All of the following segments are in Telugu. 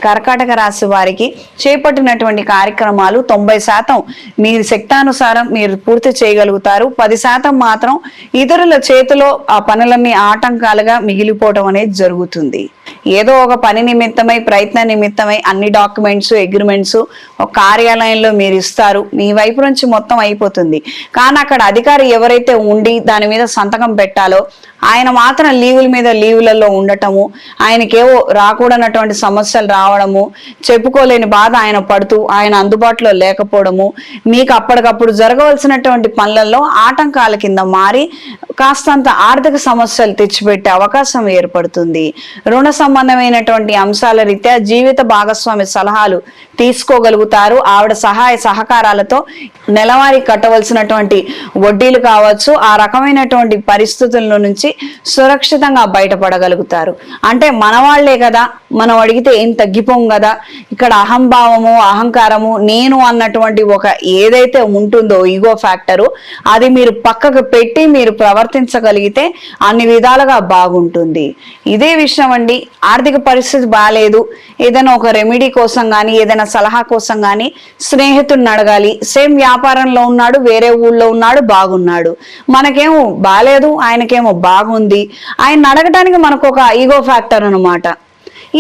కర్కాటక రాశి వారికి చేపట్టినటువంటి కార్యక్రమాలు 90% మీరు శక్తానుసారం మీరు పూర్తి చేయగలుగుతారు. 10% మాత్రం ఇతరుల చేతిలో ఆ పనులన్నీ ఆటంకాలుగా మిగిలిపోవడం అనేది జరుగుతుంది. ఏదో ఒక పని నిమిత్తమై ప్రయత్న నిమిత్తమై అన్ని డాక్యుమెంట్స్ అగ్రిమెంట్స్ ఒక కార్యాలయంలో మీరు ఇస్తారు, మీ వైపు నుంచి మొత్తం అయిపోతుంది. కానీ అక్కడ అధికారి ఎవరైతే ఉండి దాని మీద సంతకం పెట్టాలో ఆయన మాత్రం లీవుల మీద లీవులలో ఉండటము, ఆయనకేవో రాకూడనటువంటి సమస్యలు రావడము, చెప్పుకోలేని బాధ ఆయన పడుతూ ఆయన అందుబాటులో లేకపోవడము, మీకు అప్పటికప్పుడు జరగవలసినటువంటి పనులలో ఆటంకాల కింద మారి కాస్తంత ఆర్థిక సమస్యలు తెచ్చిపెట్టే అవకాశం ఏర్పడుతుంది. రుణ సంబంధమైనటువంటి అంశాల రీత్యా జీవిత భాగస్వామి సలహాలు తీసుకోగలుగుతారు. ఆవిడ సహాయ సహకారాలతో నెలవారీ కట్టవలసినటువంటి వడ్డీలు కావచ్చు, ఆ రకమైనటువంటి పరిస్థితుల నుంచి సురక్షితంగా బయటపడగలుగుతారు. అంటే మనవాళ్లే కదా, మనం అడిగితే ఏం తగ్గిపోం కదా, ఇక్కడ అహంభావము అహంకారము నేను అన్నటువంటి ఒక ఏదైతే ఉంటుందో ఈగో ఫ్యాక్టరు అది మీరు పక్కకు పెట్టి మీరు ప్రవర్తించగలిగితే అన్ని విధాలుగా బాగుంటుంది. ఇదే విషయం అండి, ఆర్థిక పరిస్థితి బాగాలేదు, ఏదైనా ఒక రెమెడీ కోసం కానీ ఏదైనా సలహా కోసం కానీ స్నేహితుడిని అడగాలి. సేమ్ వ్యాపారంలో ఉన్నాడు, వేరే ఊళ్ళో ఉన్నాడు, బాగున్నాడు, మనకేమో బాగాలేదు, ఆయనకేమో బాగుంది. ఆయన అడగటానికి మనకు ఒక ఈగో ఫ్యాక్టర్ అనమాట.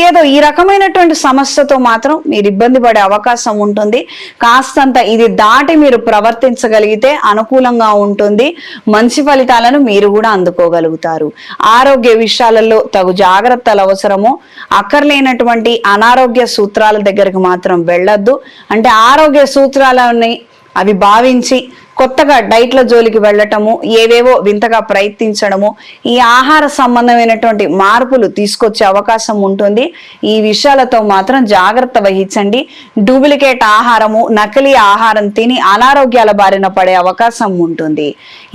ఏదో ఈ రకమైనటువంటి సమస్యతో మాత్రం మీరు ఇబ్బంది పడే అవకాశం ఉంటుంది. కాస్తంత ఇది దాటి మీరు ప్రవర్తించగలిగితే అనుకూలంగా ఉంటుంది. మంచి ఫలితాలను మీరు కూడా అందుకోగలుగుతారు. ఆరోగ్య విషయాలలో తగు జాగ్రత్తలు అవసరము. అక్కర్లేనటువంటి అనారోగ్య సూత్రాల దగ్గరికి మాత్రం వెళ్ళొద్దు. అంటే ఆరోగ్య సూత్రాలని అవి భావించి కొత్తగా డైట్ల జోలికి వెళ్ళటము, ఏవేవో వింతగా ప్రయత్నించడము, ఈ ఆహార సంబంధమైనటువంటి మార్పులు తీసుకొచ్చే అవకాశం ఉంటుంది. ఈ విషయాలతో మాత్రం జాగ్రత్త వహించండి. డూప్లికేట్ ఆహారము నకిలీ ఆహారం తిని అనారోగ్యాల బారిన పడే అవకాశం ఉంటుంది.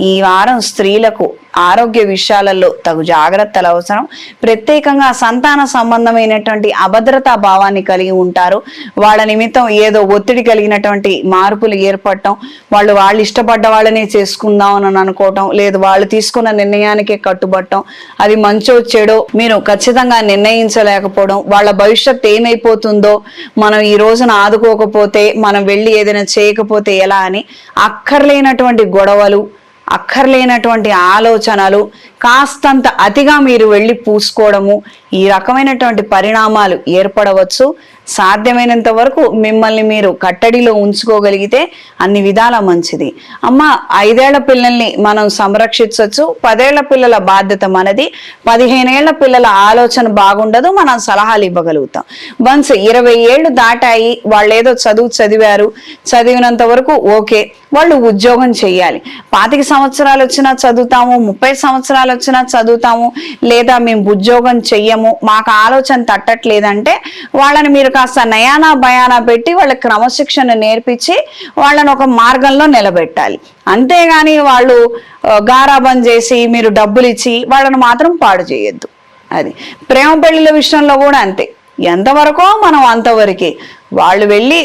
ఈ వారం స్త్రీలకు ఆరోగ్య విషయాలలో తగు జాగ్రత్తలు అవసరం. ప్రత్యేకంగా సంతాన సంబంధమైనటువంటి అభద్రతా భావాన్ని కలిగి ఉంటారు. వాళ్ళ నిమిత్తం ఏదో ఒత్తిడి కలిగినటువంటి మార్పులు ఏర్పడటం, వాళ్ళు ఇష్టపడ్డ వాళ్ళనే చేసుకుందాం అని అనుకోవటం, లేదు వాళ్ళు తీసుకున్న నిర్ణయానికే కట్టుబడటం, అది మంచో చెడో మీరు ఖచ్చితంగా నిర్ణయించలేకపోవడం, వాళ్ళ భవిష్యత్తు ఏమైపోతుందో, మనం ఈ రోజున ఆదుకోకపోతే, మనం వెళ్ళి ఏదైనా చేయకపోతే ఎలా అని అక్కర్లేనటువంటి గొడవలు, అక్కర్లేనటువంటి ఆలోచనలు, కాస్తంత అతిగా మీరు వెళ్ళి పూసుకోవడము, ఈ రకమైనటువంటి పరిణామాలు ఏర్పడవచ్చు. సాధ్యమైనంత వరకు మిమ్మల్ని మీరు కట్టడిలో ఉంచుకోగలిగితే అన్ని విధాల మంచిది. అమ్మ 5 ఏళ్ల పిల్లల్ని మనం సంరక్షించవచ్చు, 10 ఏళ్ల పిల్లల బాధ్యత మనది, 15 ఏళ్ల పిల్లల ఆలోచన బాగుండదు, మనం సలహాలు ఇవ్వగలుగుతాం. వన్స్ 20 ఏళ్ళు దాటాయి, వాళ్ళు ఏదో చదువు చదివారు, చదివినంత వరకు ఓకే, వాళ్ళు ఉద్యోగం చెయ్యాలి. 25 సంవత్సరాలు వచ్చినా చదువుతాము, 30 సంవత్సరాలు వచ్చినా చదువుతాము, లేదా మేము ఉద్యోగం చెయ్యము, మాకు ఆలోచన తట్టట్లేదంటే వాళ్ళని మీరు కాస్త నయానా భయానా పెట్టి వాళ్ళ క్రమశిక్షణ నేర్పించి వాళ్ళని ఒక మార్గంలో నిలబెట్టాలి. అంతేగాని వాళ్ళు గారాబం చేసి మీరు డబ్బులు ఇచ్చి వాళ్ళని మాత్రం పాడు చేయొద్దు. అది ప్రేమ పెళ్లిల విషయంలో కూడా అంతే, ఎంతవరకో మనం అంతవరకే. వాళ్ళు వెళ్ళి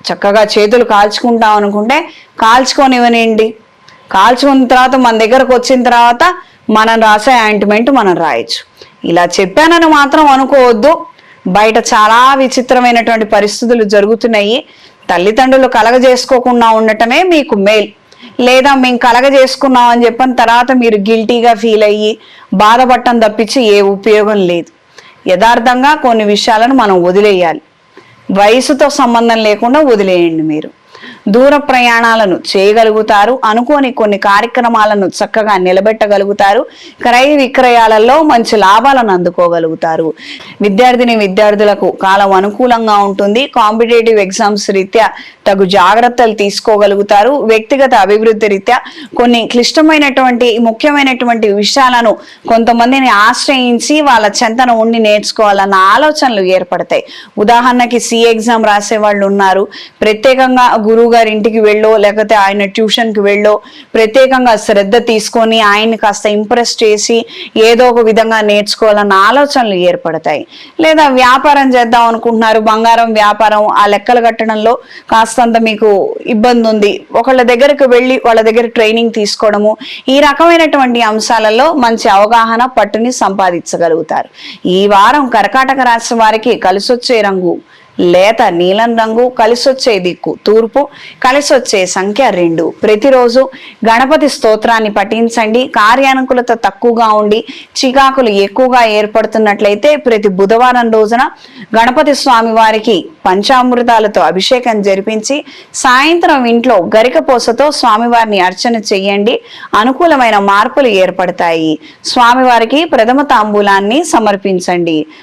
చక్కగా చేతులు కాల్చుకుంటాం అనుకుంటే కాల్చుకొనివ్వనండి, కాల్చుకున్న తర్వాత మన దగ్గరకు వచ్చిన తర్వాత మనం రాసే ఆయింట్మెంట్ మనం రాయొచ్చు. ఇలా చెప్పానని మాత్రం అనుకోవద్దు. బయట చాలా విచిత్రమైనటువంటి పరిస్థితులు జరుగుతున్నాయి. తల్లిదండ్రులు కలగజేసుకోకుండా ఉండటమే మీకు మేల్, లేదా మేము కలగజేసుకున్నాం అని చెప్పిన తర్వాత మీరు గిల్టీగా ఫీల్ అయ్యి బాధపడటం తప్పించి ఏ ఉపయోగం లేదు. యథార్థంగా కొన్ని విషయాలను మనం వదిలేయాలి. వయసుతో సంబంధం లేకుండా వదిలేయండి. మీరు దూర ప్రయాణాలను చేయగలుగుతారు, అనుకోని కొన్ని కార్యక్రమాలను చక్కగా నిలబెట్టగలుగుతారు, క్రయ విక్రయాలలో మంచి లాభాలను అందుకోగలుగుతారు. విద్యార్థులకు కాలం అనుకూలంగా ఉంటుంది. కాంపిటేటివ్ ఎగ్జామ్స్ రీత్యా తగు జాగ్రత్తలు తీసుకోగలుగుతారు. వ్యక్తిగత అభివృద్ధి రీత్యా కొన్ని క్లిష్టమైనటువంటి ముఖ్యమైనటువంటి విషయాలను కొంతమందిని ఆశ్రయించి వాళ్ళ చెంతన ఉండి నేర్చుకోవాలన్న ఆలోచనలు ఏర్పడతాయి. ఉదాహరణకి సిఏ ఎగ్జామ్ రాసే వాళ్ళు ఉన్నారు, ప్రత్యేకంగా గురువు గారి ఇంటికి వెళ్ళో లేకపోతే ఆయన ట్యూషన్ కి వెళ్ళో ప్రత్యేకంగా శ్రద్ధ తీసుకొని ఆయన్ని కాస్త ఇంప్రెస్ చేసి ఏదో ఒక విధంగా నేర్చుకోవాలన్న ఆలోచనలు ఏర్పడతాయి. లేదా వ్యాపారం చేద్దాం అనుకుంటున్నారు, బంగారం వ్యాపారం, ఆ లెక్కలు కట్టడంలో కాస్తంత మీకు ఇబ్బంది ఉంది, ఒకళ్ళ దగ్గరకు వెళ్ళి వాళ్ళ దగ్గర ట్రైనింగ్ తీసుకోవడము, ఈ రకమైనటువంటి అంశాలలో మంచి అవగాహన పట్టుని సంపాదించగలుగుతారు. ఈ వారం కర్కాటక రాశి వారికి కలిసొచ్చే రంగు లేత నీలం రంగు, కలిసొచ్చే దిక్కు తూర్పు, కలిసొచ్చే సంఖ్య 2. ప్రతిరోజు గణపతి స్తోత్రాన్ని పఠించండి. కార్యానుకూలత తక్కువగా ఉండి చికాకులు ఎక్కువగా ఏర్పడుతున్నట్లయితే ప్రతి బుధవారం రోజున గణపతి స్వామి వారికి పంచామృతాలతో అభిషేకం జరిపించి సాయంత్రం ఇంట్లో గరికపోసతో స్వామివారిని అర్చన చెయ్యండి. అనుకూలమైన మార్పులు ఏర్పడతాయి. స్వామివారికి ప్రథమ తాంబూలాన్ని సమర్పించండి.